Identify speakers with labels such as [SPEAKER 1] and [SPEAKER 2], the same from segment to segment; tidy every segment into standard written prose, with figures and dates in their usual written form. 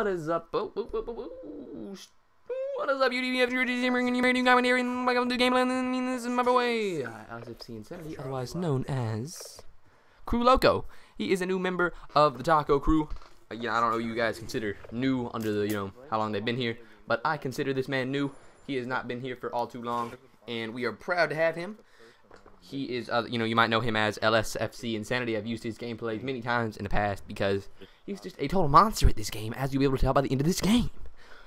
[SPEAKER 1] What is up? What is up, UDBF? Welcome to Gameplay. This is my boy, LSFC Insanity, otherwise known as Crew Loco. He is a new member of the Taco Crew. I don't know what you guys consider new under the, how long they've been here, but I consider this man new. He has not been here for all too long, and we are proud to have him. He is, you might know him as LSFC Insanity. I've used his gameplays many times in the past because he's just a total monster at this game, as you'll be able to tell by the end of this game.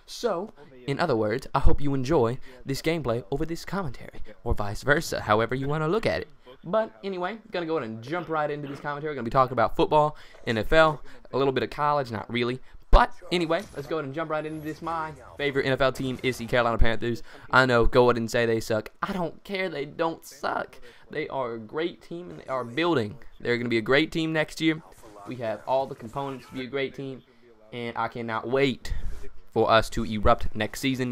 [SPEAKER 1] So, in other words, I hope you enjoy this gameplay over this commentary, or vice versa, however you want to look at it. But anyway, gonna go ahead and jump right into this commentary. Gonna be talking about football, NFL, a little bit of college, not really. But anyway, let's go ahead and jump right into this. My favorite NFL team is the Carolina Panthers. I know, go ahead and say they suck. I don't care, they don't suck. They are a great team, and they are building. They're going to be a great team next year. We have all the components to be a great team, and I cannot wait for us to erupt next season.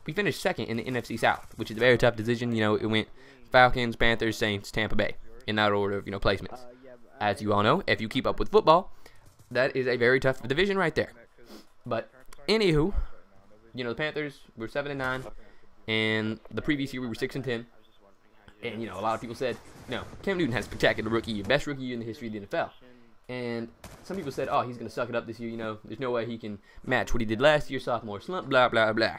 [SPEAKER 1] We finished second in the NFC South, which is a very tough division. It went Falcons, Panthers, Saints, Tampa Bay, in that order of, placements. As you all know, if you keep up with football, that is a very tough division right there. But, anywho, the Panthers were 7-9, and the previous year we were 6-10. And, a lot of people said, Cam Newton has a spectacular rookie year, best rookie year in the history of the NFL. And some people said, oh, he's going to suck it up this year, there's no way he can match what he did last year, sophomore slump, blah, blah, blah.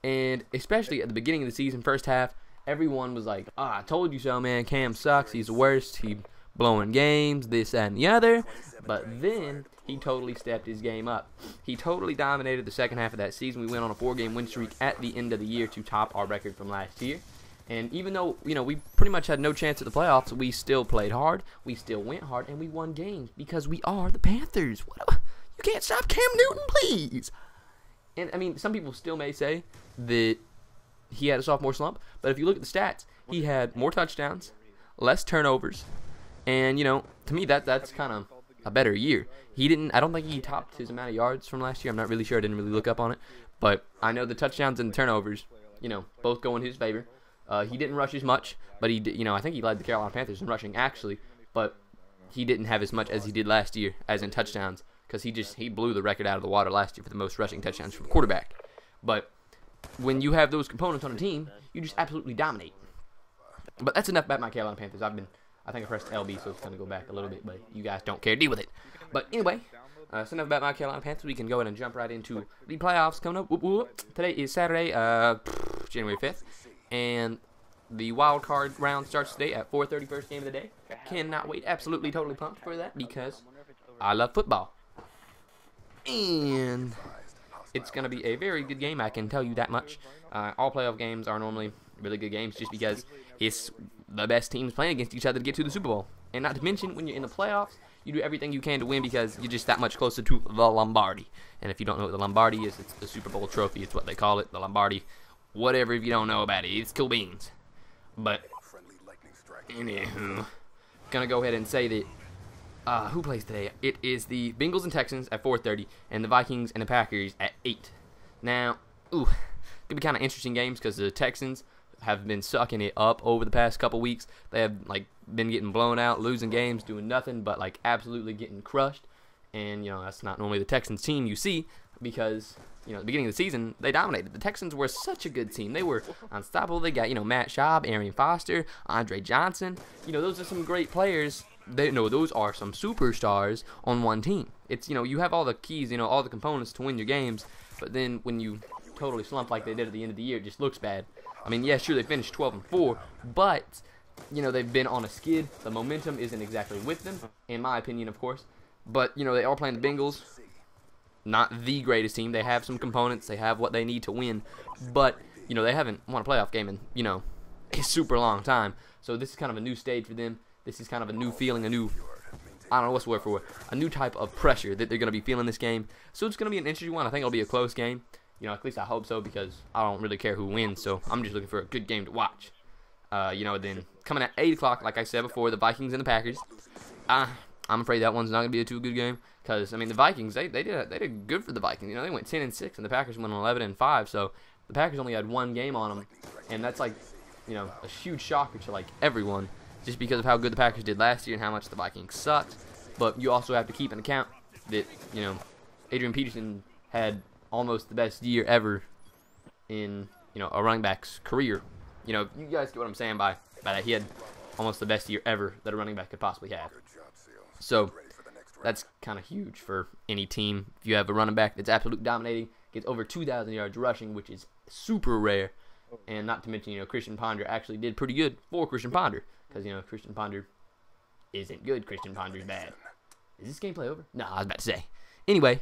[SPEAKER 1] And especially at the beginning of the season, first half, everyone was like, I told you so, man, Cam sucks, he's the worst, he's blowing games, this, that, and the other. But then he totally stepped his game up. He totally dominated the second half of that season. We went on a 4-game win streak at the end of the year to top our record from last year. And even though, we pretty much had no chance at the playoffs, we still played hard, we still went hard, and we won games because we are the Panthers. You can't stop Cam Newton, please. And, some people still may say that he had a sophomore slump, but if you look at the stats, he had more touchdowns, less turnovers, and, to me, that's kind of a better year. I don't think he topped his amount of yards from last year. I'm not really sure. I didn't really look up on it. But I know the touchdowns and the turnovers, both go in his favor. He didn't rush as much, but he did, I think he led the Carolina Panthers in rushing, actually. But he didn't have as much as he did last year, as in touchdowns, because he blew the record out of the water last year for the most rushing touchdowns from a quarterback. But when you have those components on a team, you just absolutely dominate. But that's enough about my Carolina Panthers. I think I pressed LB, so it's going to go back a little bit, but you guys don't care. Deal with it. But anyway, that's enough about my Carolina Panthers. We can go ahead and jump right into the playoffs coming up. Whoop, whoop. Today is Saturday, January 5th, and the wild card round starts today at 4:30, first game of the day. Cannot wait. Absolutely, totally pumped for that because I love football. And it's going to be a very good game, I can tell you that much. All playoff games are normally really good games just because it's the best teams playing against each other to get to the Super Bowl. And not to mention, when you're in the playoffs, you do everything you can to win because you're just that much closer to the Lombardi. And if you don't know what the Lombardi is, it's the Super Bowl trophy. It's what they call it, the Lombardi. Whatever, if you don't know about it, it's cool beans. But, anywho, gonna go ahead and say that, who plays today? It is the Bengals and Texans at 4:30, and the Vikings and the Packers at 8. Now, gonna be kind of interesting games because the Texans have been sucking it up over the past couple weeks. They have, been getting blown out, losing games, doing nothing but, absolutely getting crushed. And, that's not normally the Texans team you see because, at the beginning of the season, they dominated. The Texans were such a good team. They were unstoppable. They got, Matt Schaub, Arian Foster, Andre Johnson. Those are some great players. Those are some superstars on one team. It's, you have all the keys, all the components to win your games, but then when you totally slump like they did at the end of the year, it just looks bad. Yeah, sure, they finished 12-4, but, they've been on a skid. The momentum isn't exactly with them, in my opinion, of course. But, they are playing the Bengals. Not the greatest team. They have some components. They have what they need to win. But, they haven't won a playoff game in, a super long time. So this is kind of a new stage for them. This is kind of a new feeling, I don't know what's the word for it, a new type of pressure that they're going to be feeling this game. So it's going to be an interesting one. I think it'll be a close game. At least I hope so because I don't really care who wins. So I'm just looking for a good game to watch. Then coming at 8 o'clock, like I said before, the Vikings and the Packers. I'm afraid that one's not going to be a too good game because, the Vikings, they did good for the Vikings. They went 10-6 and the Packers went 11-5. So the Packers only had one game on them, and that's a huge shocker to everyone just because of how good the Packers did last year and how much the Vikings sucked. But you also have to keep in account that, Adrian Peterson had almost the best year ever in, a running back's career. You guys get what I'm saying by that. He had almost the best year ever that a running back could possibly have. So that's kind of huge for any team. If you have a running back that's absolutely dominating, gets over 2,000 yards rushing, which is super rare. And not to mention, Christian Ponder actually did pretty good for Christian Ponder. Because, Christian Ponder isn't good. Christian Ponder's bad. Is this gameplay over? No, I was about to say. Anyway,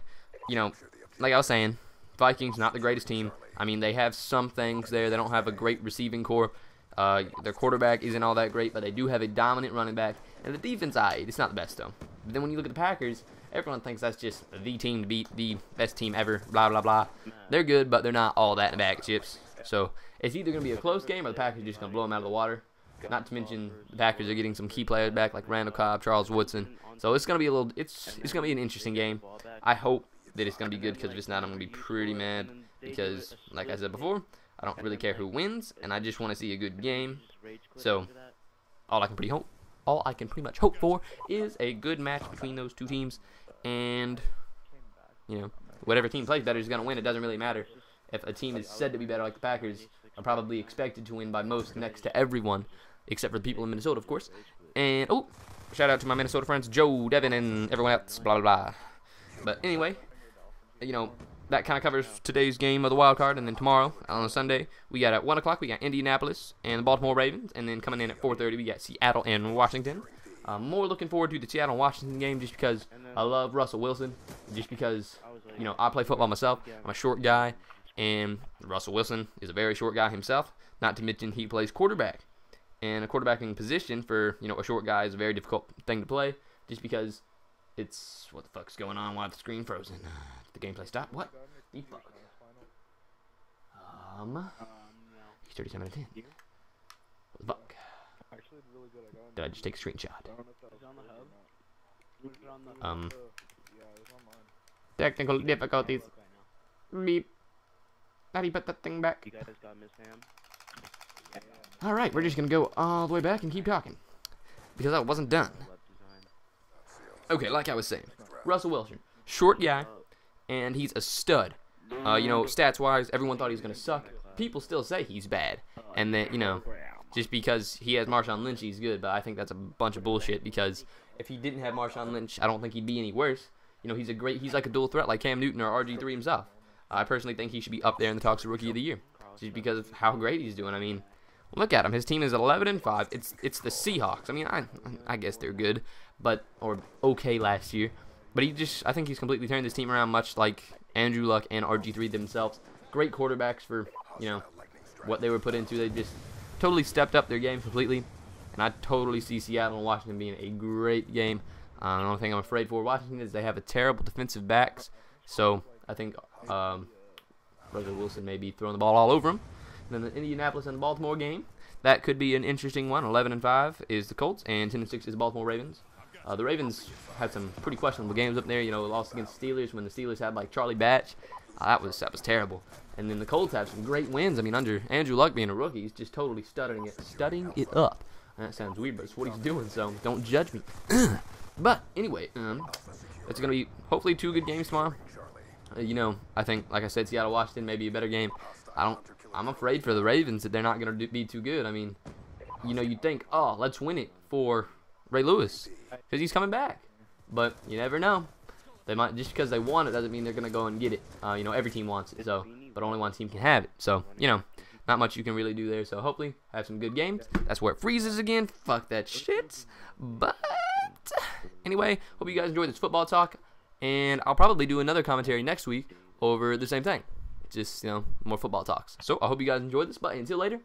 [SPEAKER 1] like I was saying, Vikings, not the greatest team. I mean, they have some things there. They don't have a great receiving core. Their quarterback isn't all that great, but they do have a dominant running back. And the defense, it's not the best, though. But then when you look at the Packers, everyone thinks that's just the team to beat, the best team ever, blah, blah, blah. They're good, but they're not all that in a bag of chips. So it's either going to be a close game or the Packers are just going to blow them out of the water. Not to mention the Packers are getting some key players back like Randall Cobb, Charles Woodson. So it's going to be it's going to be an interesting game. I hope that it's going to be good, because if it's not, I'm going to be pretty mad. Because, like I said before, I don't really care who wins, and I just want to see a good game. So all I can pretty much hope for is a good match between those two teams, and whatever team plays better is going to win. It doesn't really matter if a team is said to be better, like the Packers are probably expected to win by most next to everyone, except for the people in Minnesota, of course. And shout out to my Minnesota friends, Joe, Devin, and everyone else, blah blah blah. But anyway, that kind of covers today's game of the wild card. And then tomorrow, on Sunday, we got at 1 o'clock, we got Indianapolis and the Baltimore Ravens. And then coming in at 4:30, we got Seattle and Washington. More looking forward to the Seattle and Washington game, just because I love Russell Wilson. Just because, I play football myself. I'm a short guy, and Russell Wilson is a very short guy himself. Not to mention he plays quarterback. And a quarterbacking position for, a short guy is a very difficult thing to play, just because it's, what the fuck's going on? Why is the screen frozen? The gameplay stopped? What? You fuck. He's 37 out of 10. What the fuck? Did I just take a screenshot? Technical difficulties. Beep. How do you put that thing back? Alright, we're just gonna go all the way back and keep talking, because I wasn't done. Okay, like I was saying, Russell Wilson, short guy, and he's a stud. Stats-wise, everyone thought he was going to suck. People still say he's bad. And then, just because he has Marshawn Lynch, he's good. But I think that's a bunch of bullshit, because if he didn't have Marshawn Lynch, I don't think he'd be any worse. He's like a dual threat like Cam Newton or RG3 himself. I personally think he should be up there in the talks of Rookie of the Year, just because of how great he's doing. I mean, look at him. His team is 11-5. It's the Seahawks. I mean, I guess they're good, or okay last year. But I think he's completely turned this team around, much like Andrew Luck and RG3 themselves. Great quarterbacks for, what they were put into. They just totally stepped up their game completely. And I totally see Seattle and Washington being a great game. The only thing I'm afraid for Washington is they have a terrible defensive backs. So I think Russell Wilson may be throwing the ball all over him. And then the Indianapolis and Baltimore game, that could be an interesting one. 11-5 is the Colts, and 10-6 is the Baltimore Ravens. The Ravens had some pretty questionable games up there. Lost against the Steelers when the Steelers had like Charlie Batch. That was terrible. And then the Colts have some great wins. I mean, under Andrew Luck being a rookie, he's just totally studying it up. And that sounds weird, but it's what he's doing, so don't judge me. But anyway, it's gonna be hopefully 2 good games tomorrow. I think, like I said, Seattle Washington may be a better game. I'm afraid for the Ravens that they're not gonna be too good. I mean, you'd think, oh, let's win it for Ray Lewis, because he's coming back. But you never know. They might, just because they want it doesn't mean they're gonna go and get it. Every team wants it, so, but only one team can have it. So, not much you can really do there. So hopefully have some good games. That's where it freezes again. Fuck that shit. But anyway, hope you guys enjoyed this football talk, and I'll probably do another commentary next week over the same thing. Just more football talks. So I hope you guys enjoyed this. But until later.